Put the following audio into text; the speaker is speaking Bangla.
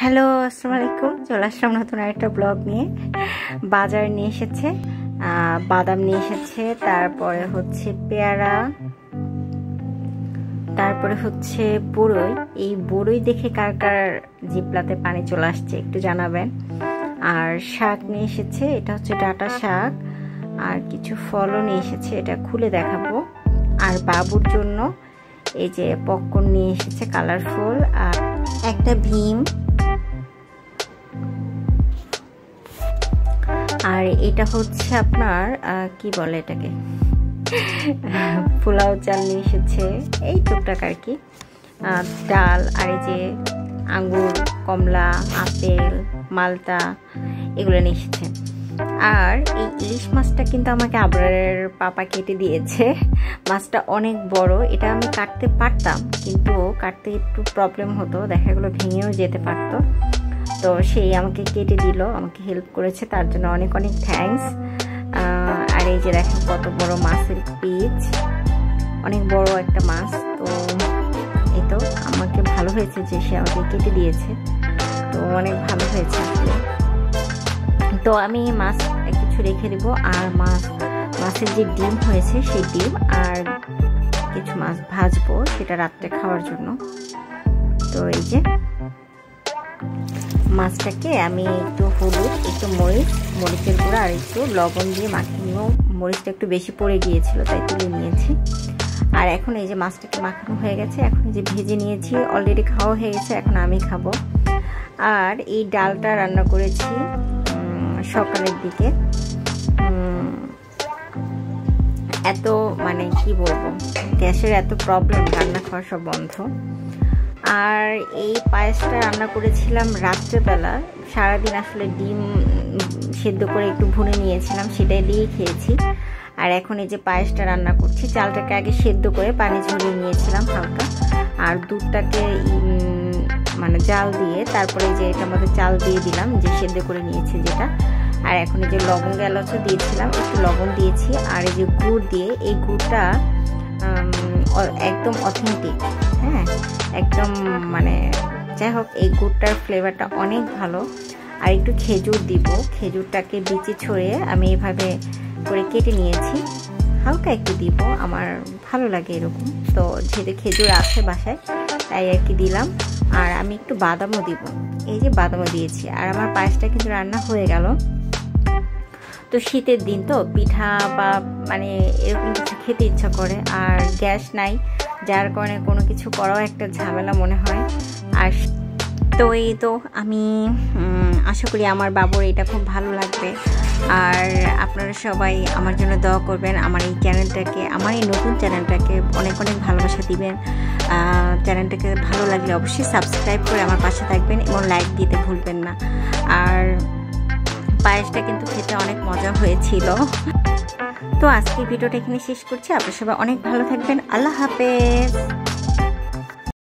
হ্যালো, আসসালামু আলাইকুম। চলে আসলাম নতুন আরেকটা ব্লগ নিয়ে। বাজার নিয়ে এসেছে, বাদাম নিয়ে এসেছে, তারপরে হচ্ছে পেয়ারা, তারপরে হচ্ছে বড়ই। এই বড়ই দেখে কার কার জিপলাতে পানি চলে আসছে একটু জানাবেন। আর শাক নিয়ে এসেছে, এটা হচ্ছে ডাঁটা শাক। আর কিছু ফলও নিয়ে এসেছে, এটা খুলে দেখাবো। আর বাবুর জন্য এই যে পপকর্ন নিয়ে এসেছে কালারফুল, আর একটা ভীম। আর এটা হচ্ছে আপনার কি বলে এটাকে, পোলাও চাল নিয়ে এসেছে, এই টুকটাক আর কি, ডাল। আর এই যে আঙ্গুর, কমলা, আপেল, মালটা, এগুলো নিয়ে এসেছে। আর এই ইলিশ মাছটা কিন্তু আমাকে আবরারের পাপা কেটে দিয়েছে। মাছটা অনেক বড়, এটা আমি কাটতে পারতাম কিন্তু কাটতে একটু প্রবলেম হতো, দেখা গেলো ভেঙেও যেতে পারতো। তো সেই আমাকে কেটে দিল, আমাকে হেল্প করেছে, তার জন্য অনেক অনেক থ্যাঙ্কস। আর এই যে দেখেন কত বড় মাছের পিস, অনেক বড় একটা মাছ। তো এই তো আমাকে ভালো হয়েছে যে সে আমাকে কেটে দিয়েছে, তো অনেক ভালো হয়েছে আসলে। তো আমি মাছ কিছু রেখে দেবো, আর মাছের যে ডিম হয়েছে সেই ডিম আর কিছু মাছ ভাজবো, সেটা রাত্রে খাওয়ার জন্য। তো এই যে মাছটাকে আমি একটু হলুদ, একটু মরিচের গুঁড়া আর একটু লবণ দিয়ে মাখিয়ে নিব। মরিচটা একটু বেশি পড়ে গিয়েছিল তাই তুলে নিয়েছি। আর এখন এই যে মাছটাকে মাখানো হয়ে গেছে, এখন এই যে ভেজে নিয়েছি, অলরেডি খাওয়া হয়ে গেছে, এখন আমি খাবো। আর এই ডালটা রান্না করেছি সকালের দিকে। এত মানে কি বলবো, গ্যাসের এত প্রবলেম, রান্না খাওয়া সব বন্ধ। আর এই পায়েসটা রান্না করেছিলাম রাত্রেবেলা, সারাদিন আসলে ডিম সেদ্ধ করে একটু ভুনে নিয়েছিলাম, সেটাই দিয়েই খেয়েছি। আর এখন এই যে পায়েসটা রান্না করছি, চালটাকে আগে সেদ্ধ করে পানি ঝরিয়ে নিয়েছিলাম হালকা, আর দুধটাকে মানে জাল দিয়ে তারপরে যে এটার মধ্যে চাল দিয়ে দিলাম, যে সেদ্ধ করে নিয়েছি যেটা। আর এখন এই যে লবঙ্গ এলাচও দিয়েছিলাম, একটু লবণ দিয়েছি। আর এই যে গুড় দিয়ে, এই গুড়টা একদম অথেন্টিক, হ্যাঁ একদম, মানে যাই হোক এই গুড়টার ফ্লেভারটা অনেক ভালো। আর একটু খেজুর দিব, খেজুরটাকে বিচি ছড়িয়ে আমি এভাবে করে কেটে নিয়েছি, হালকা একটু দিব, আমার ভালো লাগে এরকম। তো যেহেতু খেজুর আছে বাসায় তাই আর কি দিলাম। আর আমি একটু বাদামও দিব, এই যে বাদামও দিয়েছি। আর আমার পায়েসটা কিন্তু রান্না হয়ে গেল। তো শীতের দিন তো পিঠা বা মানে এরকম কিছু খেতে ইচ্ছা করে, আর গ্যাস নাই, যার কারণে কোনো কিছু করাও একটা ঝামেলা মনে হয়। আর তো এই তো আমি আশা করি আমার বাবুর এটা খুব ভালো লাগবে। আর আপনারা সবাই আমার জন্য দোয়া করবেন, আমার এই চ্যানেলটাকে, আমার এই নতুন চ্যানেলটাকে অনেক অনেক ভালোবাসা দিবেন। চ্যানেলটাকে ভালো লাগলে অবশ্যই সাবস্ক্রাইব করে আমার পাশে থাকবেন এবং লাইক দিতে ভুলবেন না। আর পায়েসটা কিন্তু খেতে অনেক মজা হয়েছিল। তো আজকে ভিডিওটা এখানে শেষ করছি, আপনারা সবাই অনেক ভালো থাকবেন। আল্লাহ হাফেজ।